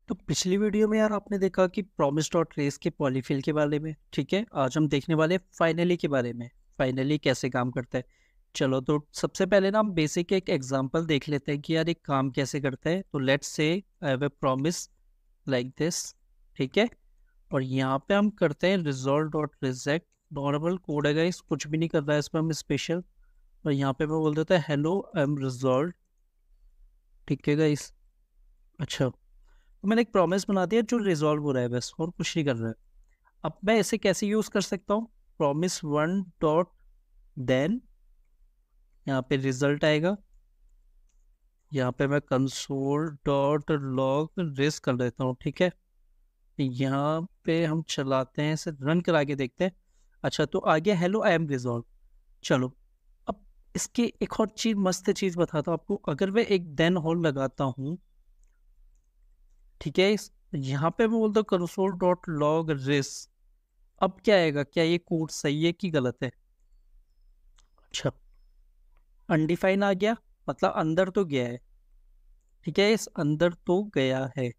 तो पिछली वीडियो में यार आपने देखा कि प्रॉमिस डॉट रेस के पॉलीफिल के बारे में। ठीक है, आज हम देखने वाले फाइनली के बारे में। फाइनली कैसे काम करता है। चलो, तो सबसे पहले ना हम बेसिक एक एग्जांपल देख लेते हैं कि यार एक काम कैसे करता है। तो let's say I have a promise like this. ठीक है, और यहाँ पे हम करते हैं resolve dot reject. Normal code है गाइस, कुछ भी नहीं कर रहा है इसमें हम स्पेशल। और यहाँ पे मैं बोल देता है हेलो आई एम रिजॉल्व। ठीक है गाइस। अच्छा, तो मैंने एक प्रॉमिस बना दिया जो रिजॉल्व हो रहा है, बस और कुछ नहीं कर रहा है। अब मैं इसे कैसे यूज कर सकता हूँ। प्रॉमिस वन डॉट देन, यहाँ पे रिजल्ट आएगा। यहाँ पे मैं कंसोल डॉट लॉग रेस कर देता हूँ। ठीक है, यहाँ पे हम चलाते हैं, इसे रन करा के देखते हैं। अच्छा, तो आ गया हेलो आई एम रिजॉल्व। चलो, अब इसकी एक और चीज, मस्त चीज बताता हूँ आपको। अगर मैं एक देन होल लगाता हूँ, ठीक है, यहाँ पे मैं बोलता हूँ कंसोल डॉट लॉग रेस। अब क्या आएगा, क्या ये कोड सही है कि गलत है। अच्छा, अनडिफाइन आ गया, मतलब अंदर तो गया है। ठीक है, इस अंदर तो गया है।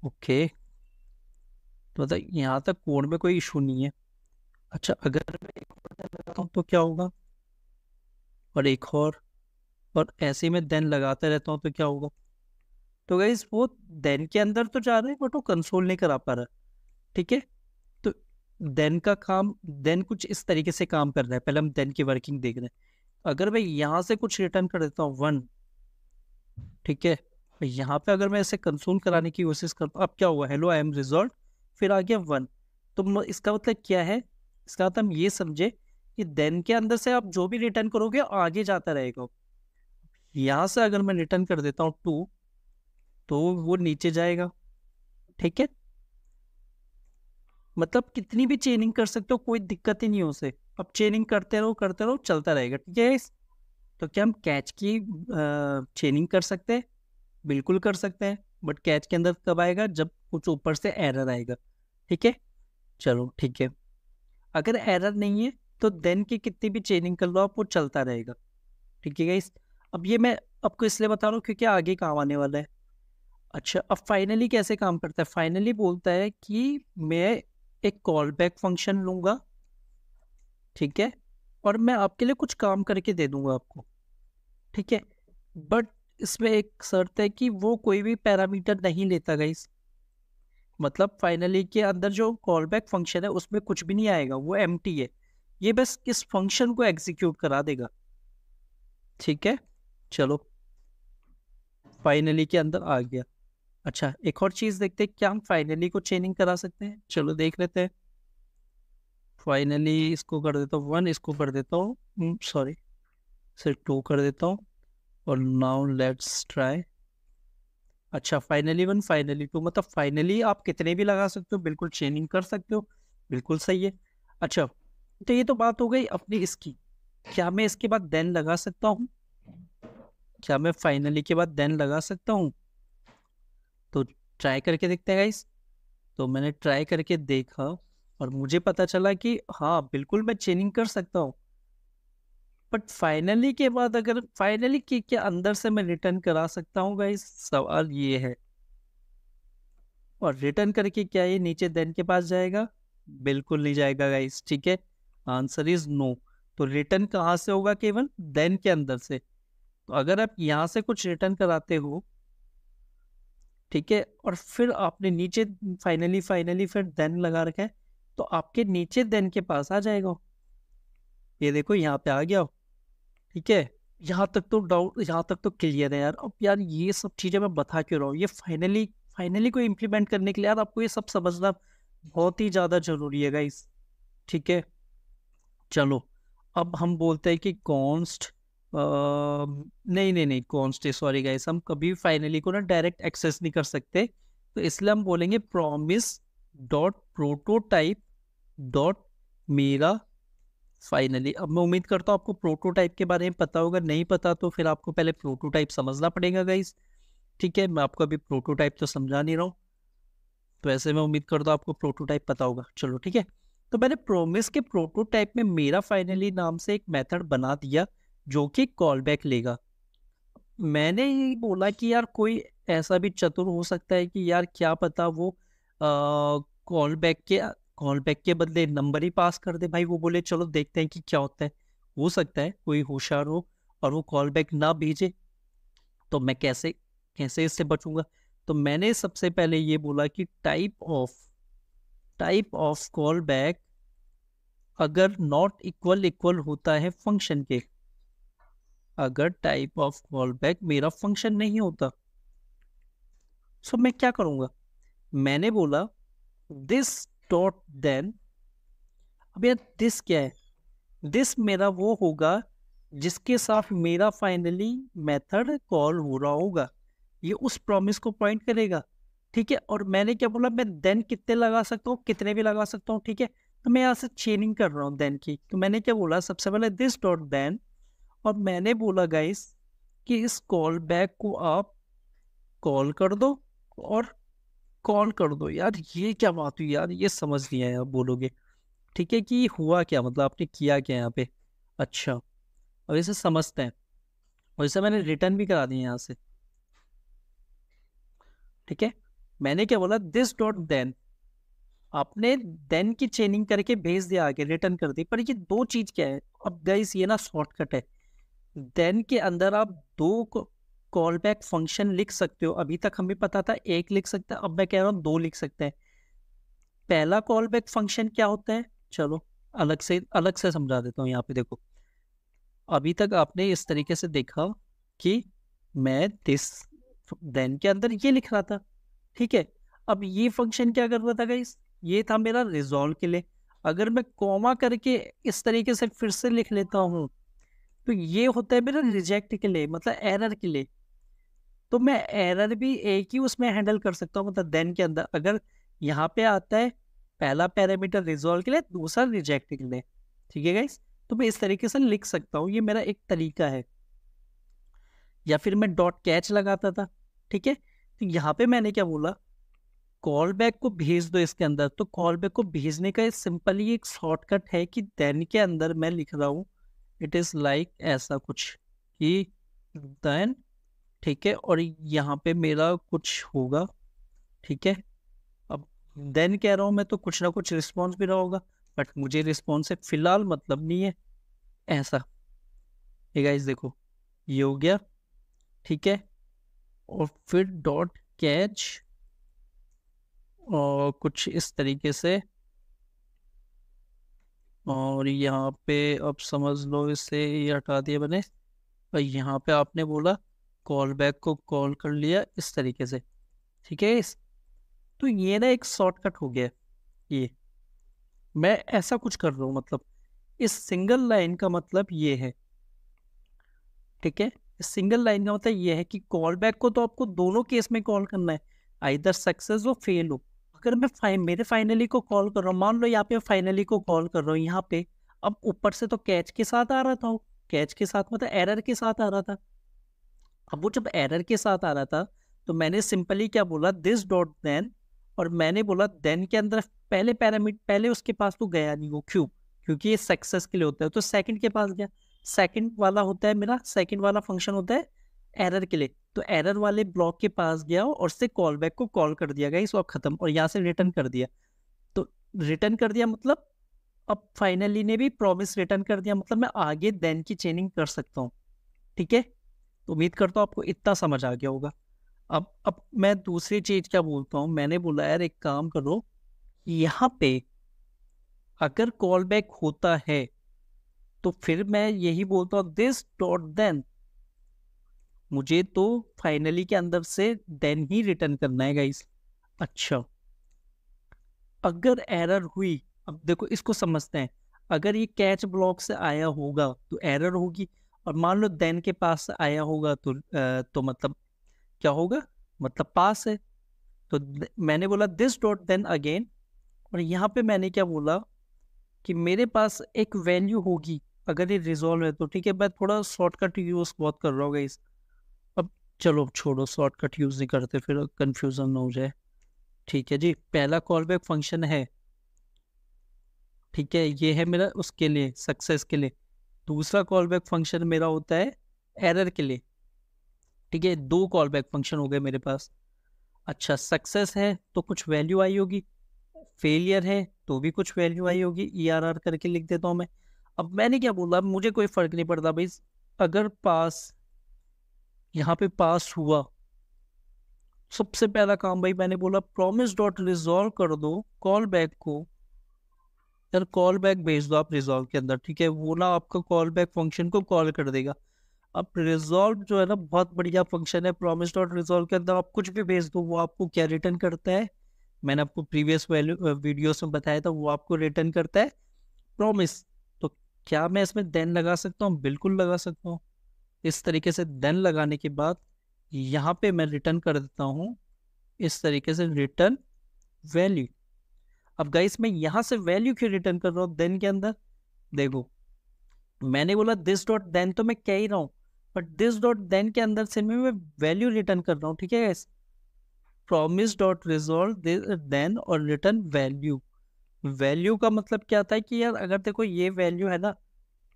ओके, तो मतलब यहाँ तक कोड में कोई इशू नहीं है। अच्छा, अगर मैं एक और देन लगाता हूँ तो क्या होगा, और एक और ऐसे ही मैं देन लगाते रहता हूँ तो क्या होगा। तो गाइस वो देन के अंदर तो जा रहा है बट वो कंसोल नहीं करा पा रहा। ठीक है, तो देन का काम, देन कुछ इस तरीके से काम कर रहा है। पहले हम देन की वर्किंग देख रहे हैं। अगर मैं यहाँ से कुछ रिटर्न कर देता हूँ वन, ठीक है, यहाँ पे अगर मैं इसे कंसोल कराने की कोशिश करता हूँ, अब क्या हुआ, हेलो आई एम रिजॉल्व, फिर आ गया वन। तो इसका मतलब क्या है, इसका मतलब हम ये समझे कि देन के अंदर से आप जो भी रिटर्न करोगे आगे जाता रहेगा। यहाँ से अगर मैं रिटर्न कर देता हूँ टू, तो वो नीचे जाएगा। ठीक है, मतलब कितनी भी चेनिंग कर सकते हो, कोई दिक्कत ही नहीं हो उसे। अब चेनिंग करते रहो, चलता रहेगा। ठीक है, तो क्या हम कैच की चेनिंग कर सकते हैं? बिल्कुल कर सकते हैं, बट कैच के अंदर कब आएगा, जब कुछ ऊपर से एरर आएगा। ठीक है, चलो ठीक है। अगर एरर नहीं है तो देन की कितनी भी चेनिंग कर लो आप, वो चलता रहेगा। ठीक है गाइस, अब ये मैं आपको इसलिए बता रहा हूँ क्योंकि आगे काम आने वाला है। अच्छा, अब फाइनली कैसे काम करता है। फाइनली बोलता है कि मैं एक कॉल बैक फंक्शन लूंगा। ठीक है, और मैं आपके लिए कुछ काम करके दे दूंगा आपको। ठीक है, बट इसमें एक शर्त है कि वो कोई भी पैरामीटर नहीं लेता गाइस। मतलब फाइनली के अंदर जो कॉल बैक फंक्शन है उसमें कुछ भी नहीं आएगा, वो एम्प्टी है। ये बस इस फंक्शन को एग्जीक्यूट करा देगा। ठीक है, चलो, फाइनली के अंदर आ गया। अच्छा, एक और चीज देखते हैं, क्या हम फाइनली को चेनिंग करा सकते हैं। चलो देख लेते हैं। फाइनली इसको कर देता हूँ वन, इसको कर देता हूँ सॉरी, सिर्फ टू कर देता हूँ। और नाउ लेट्स ट्राई। अच्छा, फाइनली वन फाइनली टू, मतलब फाइनली आप कितने भी लगा सकते हो, बिल्कुल चेनिंग कर सकते हो। बिल्कुल सही है। अच्छा, तो ये तो बात हो गई अपनी इसकी। क्या मैं इसके बाद देन लगा सकता हूँ? क्या मैं फाइनली के बाद देन लगा सकता हूँ? तो ट्राई करके देखते हैं गाइस। तो मैंने ट्राई करके देखा और मुझे पता चला कि हाँ बिल्कुल मैं चेनिंग कर सकता हूँ। बट फाइनली के बाद अगर फाइनली के अंदर से मैं रिटर्न करा सकता हूँ गाइस, सवाल ये है। और रिटर्न करके क्या ये नीचे देन के पास जाएगा? बिल्कुल नहीं जाएगा गाइस। ठीक है, आंसर इज नो। तो रिटर्न कहाँ से होगा, केवल देन के अंदर से। तो अगर आप यहाँ से कुछ रिटर्न कराते हो, ठीक है, और फिर आपने नीचे फाइनली फाइनली फिर देन लगा रखा है, तो आपके नीचे देन के पास आ जाएगा। ये देखो यहाँ पे आ गया। ठीक है, यहाँ तक तो डाउट, यहाँ तक तो क्लियर है यार। अब यार ये सब चीजें मैं बता क्यों रहा हूँ, ये फाइनली फाइनली को इम्प्लीमेंट करने के लिए यार आपको ये सब समझना बहुत ही ज्यादा जरूरी है गाइस। ठीक है, चलो, अब हम बोलते हैं कि कॉन्स्ट, नहीं नहीं नहीं, कॉन्स्ट सॉरी गाइस, हम कभी फाइनली को ना डायरेक्ट एक्सेस नहीं कर सकते। तो इसलिए हम बोलेंगे प्रॉमिस डॉट प्रोटोटाइप डॉट मेरा फाइनली। अब मैं उम्मीद करता हूँ आपको प्रोटोटाइप के बारे में पता होगा, नहीं पता तो फिर आपको पहले प्रोटोटाइप समझना पड़ेगा गाइस। ठीक है, मैं आपको अभी प्रोटोटाइप तो समझा नहीं रहा हूँ, तो ऐसे मैं उम्मीद करता हूँ आपको प्रोटोटाइप पता होगा। चलो ठीक है, तो मैंने प्रोमिस के प्रोटोटाइप में मेरा फाइनली नाम से एक मेथड बना दिया जो कि कॉल बैक लेगा। मैंने ही बोला कि यार कोई ऐसा भी चतुर हो सकता है कि यार क्या पता वो कॉल बैक के बदले नंबर ही पास कर दे भाई, वो बोले चलो देखते हैं कि क्या होता है। हो सकता है कोई होशियार हो और वो कॉल बैक ना भेजे, तो मैं कैसे कैसे इससे बचूंगा। तो मैंने सबसे पहले ये बोला कि टाइप ऑफ कॉल बैक अगर नॉट इक्वल इक्वल होता है फंक्शन के, अगर टाइप ऑफ कॉल बैक मेरा फंक्शन नहीं होता, सो मैं क्या करूंगा। मैंने बोला दिस डॉट देन। अब यार दिस क्या है, दिस मेरा वो होगा जिसके साथ मेरा फाइनली मेथड कॉल हो रहा होगा, ये उस प्रॉमिस को पॉइंट करेगा। ठीक है, और मैंने क्या बोला, मैं देन कितने लगा सकता हूँ, कितने भी लगा सकता हूँ। ठीक है, तो मैं यहाँ से चेनिंग कर रहा हूँ देन की। तो मैंने क्या बोला, सबसे पहले दिस डॉट देन, और मैंने बोला गाइस कि इस कॉल बैक को आप कॉल कर दो और कॉल कर दो। यार ये क्या बात हुई यार, ये समझ नहीं आया, आप बोलोगे ठीक है कि हुआ क्या, मतलब आपने किया क्या यहाँ पे। अच्छा, और इसे समझते हैं, और इसे मैंने रिटर्न भी करा दिया यहाँ से। ठीक है, मैंने क्या बोला, दिस डॉट देन, आपने देन की चेनिंग करके भेज दिया आगे, रिटर्न कर दी। पर ये दो चीज क्या है, अब गाइस ये ना शॉर्टकट है। देन के अंदर आप दो कॉल बैक फंक्शन लिख सकते हो। अभी तक हमें पता था एक लिख सकता है, अब मैं कह रहा हूँ दो लिख सकते हैं। पहला कॉल बैक फंक्शन क्या होता है, चलो अलग से समझा देता हूँ। यहाँ पे देखो, अभी तक आपने इस तरीके से देखा कि मैं दिस देन के अंदर ये लिख रहा था। ठीक है, अब ये फंक्शन क्या कर रहा था गाइस, ये था मेरा रिजॉल्व के लिए। अगर मैं कॉमा करके इस तरीके से फिर से लिख लेता हूँ, तो ये होता है मेरा रिजेक्ट के लिए, मतलब एरर के लिए। तो मैं एरर भी एक ही उसमें हैंडल कर सकता हूँ, मतलब देन के अंदर अगर यहाँ पे आता है पहला पैरामीटर रिजॉल्व के लिए, दूसरा रिजेक्ट के लिए। ठीक है गाइस, तो मैं इस तरीके से लिख सकता हूँ, ये मेरा एक तरीका है। या फिर मैं डॉट कैच लगाता था। ठीक है, तो यहाँ पे मैंने क्या बोला, कॉल बैक को भेज दो इसके अंदर। तो कॉल बैक को भेजने का सिंपली एक शॉर्टकट है कि देन के अंदर मैं लिख रहा हूँ, इट इज लाइक ऐसा कुछ कि देन। ठीक है, और यहाँ पे मेरा कुछ होगा। ठीक है, अब देन कह रहा हूँ मैं, तो कुछ ना कुछ रिस्पॉन्स भी रहा होगा, बट मुझे रिस्पॉन्स से फिलहाल मतलब नहीं है। ऐसा, ये गाइस देखो, ये हो गया। ठीक है, और फिर डॉट कैच और कुछ इस तरीके से, और यहाँ पे अब समझ लो इसे ये हटा दिया मैंने। और यहाँ पे आपने बोला कॉल बैक को कॉल कर लिया इस तरीके से। ठीक है इस, तो ये ना एक शॉर्टकट हो गया। ये मैं ऐसा कुछ कर रहा हूँ, मतलब इस सिंगल लाइन का मतलब ये है। ठीक है, इस सिंगल लाइन का मतलब ये है कि कॉल बैक को तो आपको दोनों केस में कॉल करना है, आइदर सक्सेस हो फेल हो। अगर मैं मेरे फाइनली को कॉल कर रहा हूँ, मान लो यहाँ पे फाइनली को कॉल कर रहा हूँ यहाँ पे, अब ऊपर से तो कैच के साथ आ रहा था, कैच के साथ मतलब एरर के साथ आ रहा था। अब वो जब एरर के साथ आ रहा था, तो मैंने सिंपली क्या बोला, दिस डॉट देन, और मैंने बोला देन के अंदर पहले पैरामीटर, पहले उसके पास तो गया नहीं वो, क्यों, क्योंकि ये सक्सेस के लिए होता है, तो सेकंड के पास गया। सेकंड वाला होता है मेरा, सेकंड वाला फंक्शन होता है एरर के लिए, तो एरर वाले ब्लॉक के पास गया और से कॉल बैक को कॉल कर दिया गया, इस और खत्म, और यहाँ से रिटर्न कर दिया। तो रिटर्न कर दिया मतलब अब फाइनली ने भी प्रॉमिस रिटर्न कर दिया, मतलब मैं आगे देन की चेनिंग कर सकता हूँ। ठीक है, तो उम्मीद करता हूँ आपको इतना समझ आ गया होगा। अब मैं दूसरी चीज क्या बोलता हूँ, मैंने बोला यार एक काम करो, यहाँ पे अगर कॉल बैक होता है तो फिर मैं यही बोलता हूँ दिस डॉट देन, मुझे तो फाइनली के अंदर से देन ही रिटर्न करना है गाइस। अच्छा, अगर एरर हुई, अब देखो इसको समझते हैं। अगर ये कैच ब्लॉक से आया होगा तो एरर होगी, और मान लो देन के पास से आया होगा तो मतलब क्या होगा, मतलब पास है। तो मैंने बोला दिस डॉट देन अगेन, और यहाँ पे मैंने क्या बोला कि मेरे पास एक वैल्यू होगी अगर ये रिजॉल्व है तो। ठीक है, मैं थोड़ा शॉर्टकट यूज बहुत कर रहा हूँ इस, अब चलो छोड़ो शॉर्टकट यूज नहीं करते, फिर कंफ्यूजन ना हो जाए। ठीक है जी, पहला कॉल बैक फंक्शन है। ठीक है, ये है मेरा उसके लिए, सक्सेस के लिए। दूसरा कॉल बैक फंक्शन मेरा होता है एरर के लिए। ठीक है, दो कॉल बैक फंक्शन हो गए मेरे पास। अच्छा, सक्सेस है तो कुछ वैल्यू आई होगी, फेलियर है तो भी कुछ वैल्यू आई होगी, ERR करके लिख देता हूँ मैं। अब मैंने क्या बोला, मुझे कोई फर्क नहीं पड़ता भाई, अगर पास, यहाँ पे पास हुआ, सबसे पहला काम भाई मैंने बोला प्रॉमिस डॉट रिजॉल्व कर दो कॉल बैक को। यार कॉल बैक भेज दो आप रिजॉल्व के अंदर, ठीक है, वो ना आपका कॉल बैक फंक्शन को कॉल कर देगा। अब रिजॉल्व जो है ना बहुत बढ़िया फंक्शन है, प्रॉमिस डॉट रिजॉल्व के अंदर आप कुछ भी भेज दो, वो आपको क्या रिटर्न करता है, मैंने आपको प्रीवियस वैल्यू वीडियोस में बताया था, वो आपको रिटर्न करता है प्रॉमिस। तो क्या मैं इसमें देन लगा सकता हूँ? बिल्कुल लगा सकता हूँ। इस तरीके से देन लगाने के बाद यहाँ पे मैं रिटर्न कर देता हूँ इस तरीके से, रिटर्न वैल्यू। अब गाइस मैं यहाँ से वैल्यू क्यों रिटर्न कर रहा हूँ देन के अंदर? देखो, मैंने बोला दिस डॉट देन, तो मैं कह ही रहा हूँ, बट दिस डॉट देन के अंदर से मैं वैल्यू रिटर्न कर रहा हूँ, ठीक है guys. Promise dot resolve then और रिटर्न वैल्यू। वैल्यू का मतलब क्या था कि यार अगर देखो ये वैल्यू है ना,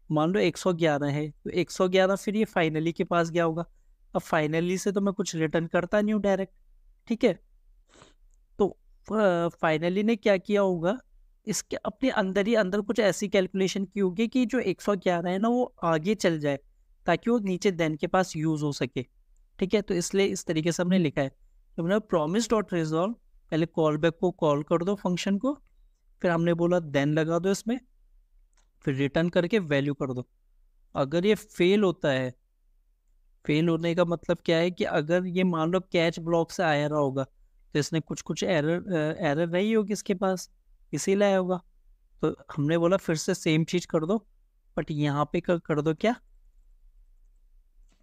मान लो 111 है, तो 111 फिर ये फाइनली के पास गया होगा। अब फाइनली से तो मैं कुछ रिटर्न करता नहीं हूँ डायरेक्ट, ठीक है। तो फाइनली ने क्या किया होगा, इसके अपने अंदर ही अंदर कुछ ऐसी कैलकुलेशन की होगी कि जो 111 है ना वो आगे चल जाए, ताकि वो नीचे देन के पास यूज हो सके, ठीक है। तो इसलिए इस तरीके से हमने लिखा है। तो हमने प्रॉमिस डॉट रिजॉल्व, पहले कॉल बैक को कॉल कर दो फंक्शन को, फिर हमने बोला देन लगा दो इसमें, फिर रिटर्न करके वैल्यू कर दो। अगर ये फेल होता है, फेल होने का मतलब क्या है कि अगर ये मान लो कैच ब्लॉक से आया रहा होगा, तो इसने कुछ कुछ एरर एरर रही होगी इसके पास, इसीलिए आया होगा। तो हमने बोला फिर से सेम चीज कर दो, बट यहाँ पे कर दो क्या,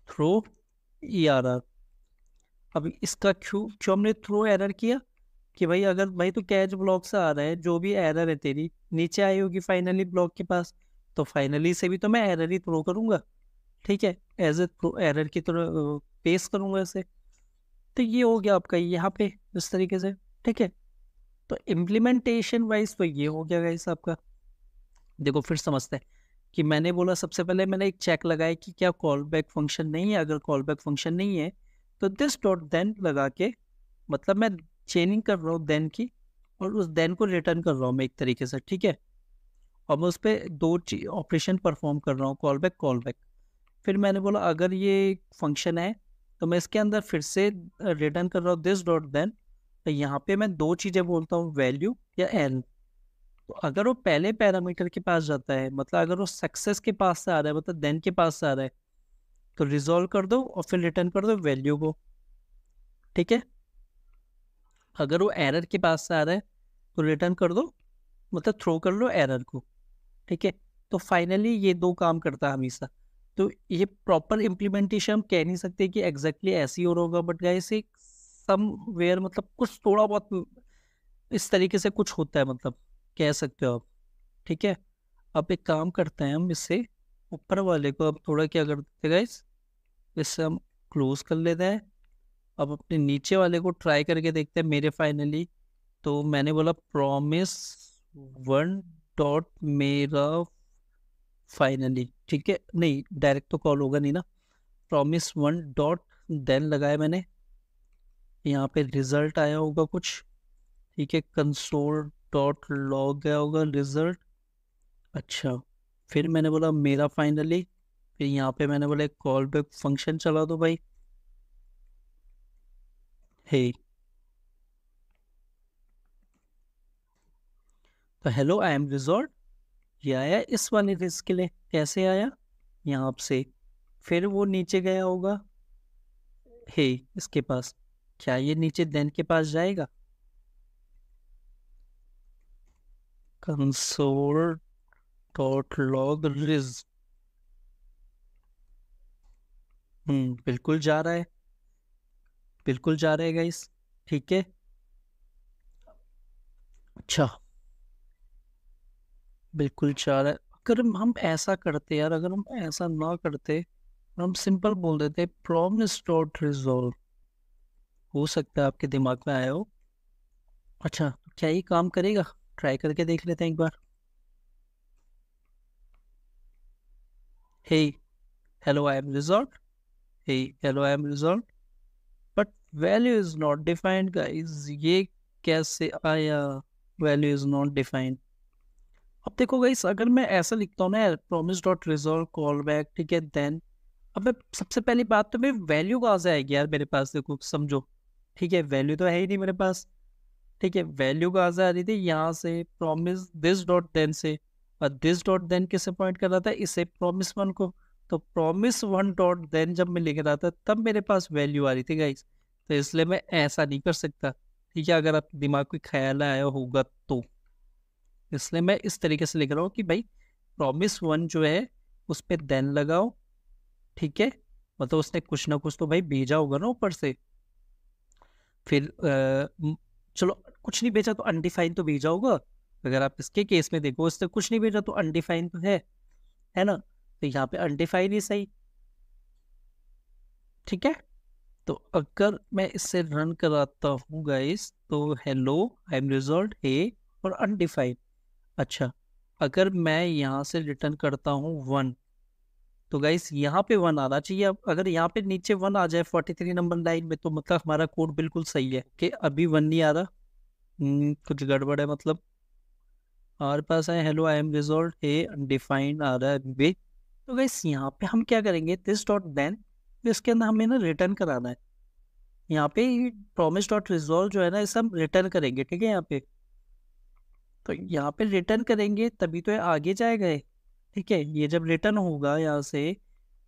थ्रो ERR। अब इसका क्यों क्यों हमने थ्रो एरर किया, कि भाई अगर भाई तो कैच ब्लॉक से आ रहा है, जो भी एरर है तेरी नीचे आई होगी फाइनली ब्लॉक के पास, तो फाइनली से भी तो मैं एरर ही थ्रो करूंगा, ठीक है, एज ए एरर की तरह पेश करूंगा इसे। तो ये हो गया आपका यहाँ पे इस तरीके से, ठीक है। तो इम्प्लीमेंटेशन वाइज तो ये हो गया गाइस आपका। देखो फिर समझते हैं कि मैंने बोला सबसे पहले मैंने एक चेक लगाया कि क्या कॉल बैक फंक्शन नहीं है, अगर कॉल बैक फंक्शन नहीं है तो दिस डॉट देन लगा के, मतलब मैं चेनिंग कर रहा हूँ देन की, और उस देन को रिटर्न कर रहा हूँ मैं एक तरीके से, ठीक है। और मैं उस पर दो ऑपरेशन परफॉर्म कर रहा हूँ, कॉल बैक। फिर मैंने बोला अगर ये फंक्शन है तो मैं इसके अंदर फिर से रिटर्न कर रहा हूँ दिस डॉट देन। तो यहाँ पे मैं दो चीज़ें बोलता हूँ, वैल्यू या एल। तो अगर वो पहले पैरामीटर के पास जाता है, मतलब अगर वो सक्सेस के पास से आ रहा है, मतलब देन के पास से आ रहा है, तो रिजॉल्व कर दो और फिर रिटर्न कर दो वैल्यू को, ठीक है। अगर वो एरर के पास से आ रहा है तो रिटर्न कर दो, मतलब थ्रो कर लो एरर को, ठीक है। तो फाइनली ये दो काम करता है हमेशा। तो ये प्रॉपर इम्प्लीमेंटेशन हम कह नहीं सकते कि एग्जैक्टली ऐसे ही हो रहा होगा, बट गाइस एक समवेयर मतलब कुछ थोड़ा बहुत इस तरीके से कुछ होता है, मतलब कह सकते हो आप, ठीक है। अब एक काम करते हैं हम इससे, ऊपर वाले को अब थोड़ा क्या करते हैं गाइस, इससे हम क्लोज कर लेते हैं। अब अपने नीचे वाले को ट्राई करके देखते हैं मेरे फाइनली। तो मैंने बोला प्रॉमिस वन डॉट मेरा फाइनली, ठीक है, नहीं डायरेक्ट तो कॉल होगा नहीं ना, प्रॉमिस वन डॉट देन लगाया मैंने, यहाँ पे रिजल्ट आया होगा कुछ, ठीक है, कंसोल डॉट लॉग गया होगा रिजल्ट। अच्छा, फिर मैंने बोला मेरा फाइनली, फिर यहाँ पे मैंने बोला एक कॉल बैक फंक्शन चला दो भाई, हे। तो हेलो आई एम रिजॉल्ट, ये आया इस वाले रिस्क के लिए, कैसे आया, यहाँ से, फिर वो नीचे गया होगा, हे, इसके पास, क्या ये नीचे देन के पास जाएगा, कंसोल डॉट लॉग रिज, बिल्कुल जा रहा है, बिल्कुल जा रहा है गाइस, ठीक है। अच्छा, बिल्कुल जा रहा है। अगर हम ऐसा करते यार, अगर हम ऐसा ना करते, हम सिंपल बोल देते प्रॉमिस डॉट रिजॉल्व, हो सकता है आपके दिमाग में आया हो। अच्छा, तो क्या ये काम करेगा, ट्राई करके देख लेते हैं एक बार। Hey, hello I am resolve, hey hello I am resolve, but value is not defined guys. ये कैसे आया? Value is not defined. अब देखो गाइस, अगर मैं ऐसा लिखता हूँ ना, promise dot resolve call back, ठीक है, देन अब मैं सबसे पहली बात तो मेरी वैल्यू कहाँ से आएगी यार मेरे पास? देखो समझो, ठीक है, वैल्यू तो है ही नहीं मेरे पास। ठीक है, वैल्यू कहाँ से आ रही थी? यहाँ से, प्रॉमिस दिस डॉट देन से। और दिस डॉट देन किसे पॉइंट कर रहा था? इसे, प्रॉमिस वन को। तो प्रॉमिस वन डॉट देन जब मैं लिख रहा था तब मेरे पास वैल्यू आ रही थी गाइस। तो इसलिए मैं ऐसा नहीं कर सकता। ठीक है, अगर आप दिमाग में ख्याल आया होगा तो। इसलिए मैं इस तरीके से लिख रहा हूँ कि भाई प्रॉमिस वन जो है उस पर देन लगाओ। ठीक है, मतलब उसने कुछ ना कुछ तो भाई भेजा होगा ना ऊपर से। फिर चलो, कुछ नहीं भेजा तो अनडिफाइंड तो भेजा होगा। अगर आप इसके केस में देखो, इसने कुछ नहीं भेजा तो अनडिफाइंड तो है ना? तो यहाँ पे अनडिफाइंड ही सही। ठीक है, तो अगर मैं इससे रन कराता हूँ गाइस, तो हेलो आई एम रिजॉल्व है और अनडिफाइंड। अच्छा, अगर मैं यहाँ से रिटर्न करता हूँ वन, तो गाइस यहाँ पे वन आना चाहिए। अब अगर यहाँ पे नीचे वन आ जाए 43 नंबर लाइन में, तो मतलब हमारा कोड बिल्कुल सही है। कि अभी वन नहीं आ रहा, कुछ गड़बड़ है मतलब। हमारे पास है हेलो आई एम रिजॉल्व है, अनडिफाइंड आ रहा है अभी। तो गाइस यहाँ पे हम क्या करेंगे, दिस डॉट देन, इसके अंदर हमें ना रिटर्न कराना है। यहाँ पे प्रॉमिस डॉट रिजॉल्व जो है ना, इसे हम रिटर्न करेंगे। ठीक है, यहाँ पे तो यहाँ पे रिटर्न करेंगे तभी तो ये आगे जाएगा ये। ठीक है, ये जब रिटर्न होगा यहाँ से,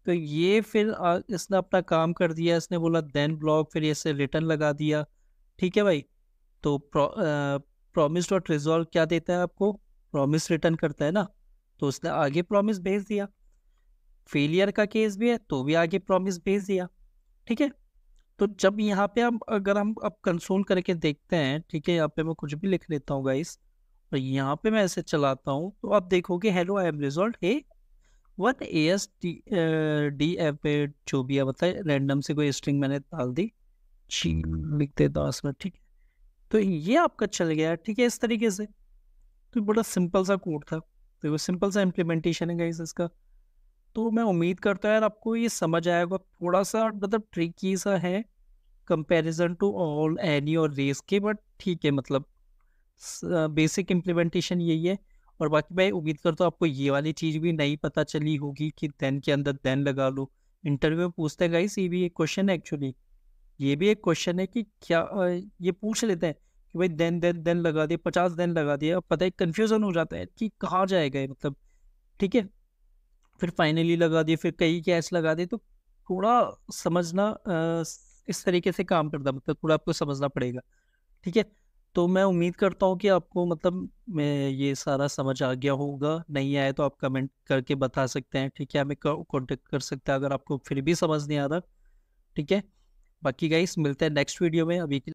तो ये फिर इसने अपना काम कर दिया। इसने बोला देन ब्लॉक, फिर इसे रिटर्न लगा दिया। ठीक है भाई, तो प्रॉमिस डॉट रिजॉल्व क्या देता है आपको? प्रॉमिस रिटर्न करता है ना, तो उसने आगे प्रॉमिस भेज दिया। फेलियर का केस भी है तो भी आगे प्रॉमिस भेज दिया। ठीक है, तो जब यहाँ पे हम, अगर हम अब कंसोल करके देखते हैं, ठीक है, यहाँ पे मैं कुछ भी लिख लेता हूँ गाइस, और यहाँ पे मैं ऐसे चलाता हूँ, तो आप देखोगे हेलो आई एम रिजॉल्व है one A S D F A, जो भी है मतलब रैंडम से कोई स्ट्रिंग मैंने डाल दी, लिख देता हूँ इसमें। ठीक है, तो ये आपका चल गया। ठीक है, इस तरीके से। तो बड़ा सिंपल सा कोड था, तो वो सिंपल सा इम्प्लीमेंटेशन है गाइस इसका। तो मैं उम्मीद करता हूँ यार आपको ये समझ आएगा। थोड़ा सा मतलब ट्रिकी सा है कंपैरिजन टू ऑल एनी और रेस के, बट ठीक है, मतलब बेसिक इम्प्लीमेंटेशन यही है। और बाकी मैं उम्मीद करता हूँ आपको ये वाली चीज़ भी नहीं पता चली होगी कि देन के अंदर देन लगा लो। इंटरव्यू में पूछते हैं गाइस, ये भी एक क्वेश्चन है एक्चुअली। ये भी एक क्वेश्चन है कि क्या ये पूछ लेते हैं कि भाई देन देन देन लगा दिए, 50 देन लगा दिए। अब पता है कंफ्यूजन हो जाता है कि कहाँ जाएगा ये मतलब। ठीक है, फिर फाइनली लगा दिए, फिर कई कैच लगा दिए। तो थोड़ा समझना इस तरीके से काम करता, मतलब थोड़ा आपको समझना पड़ेगा। ठीक है, तो मैं उम्मीद करता हूँ कि आपको मतलब मैं ये सारा समझ आ गया होगा। नहीं आए तो आप कमेंट करके बता सकते हैं। ठीक है, हमें कांटेक्ट कर सकते हैं अगर आपको फिर भी समझ नहीं आ रहा। ठीक है, बाकी गाइस मिलते हैं नेक्स्ट वीडियो में। अभी के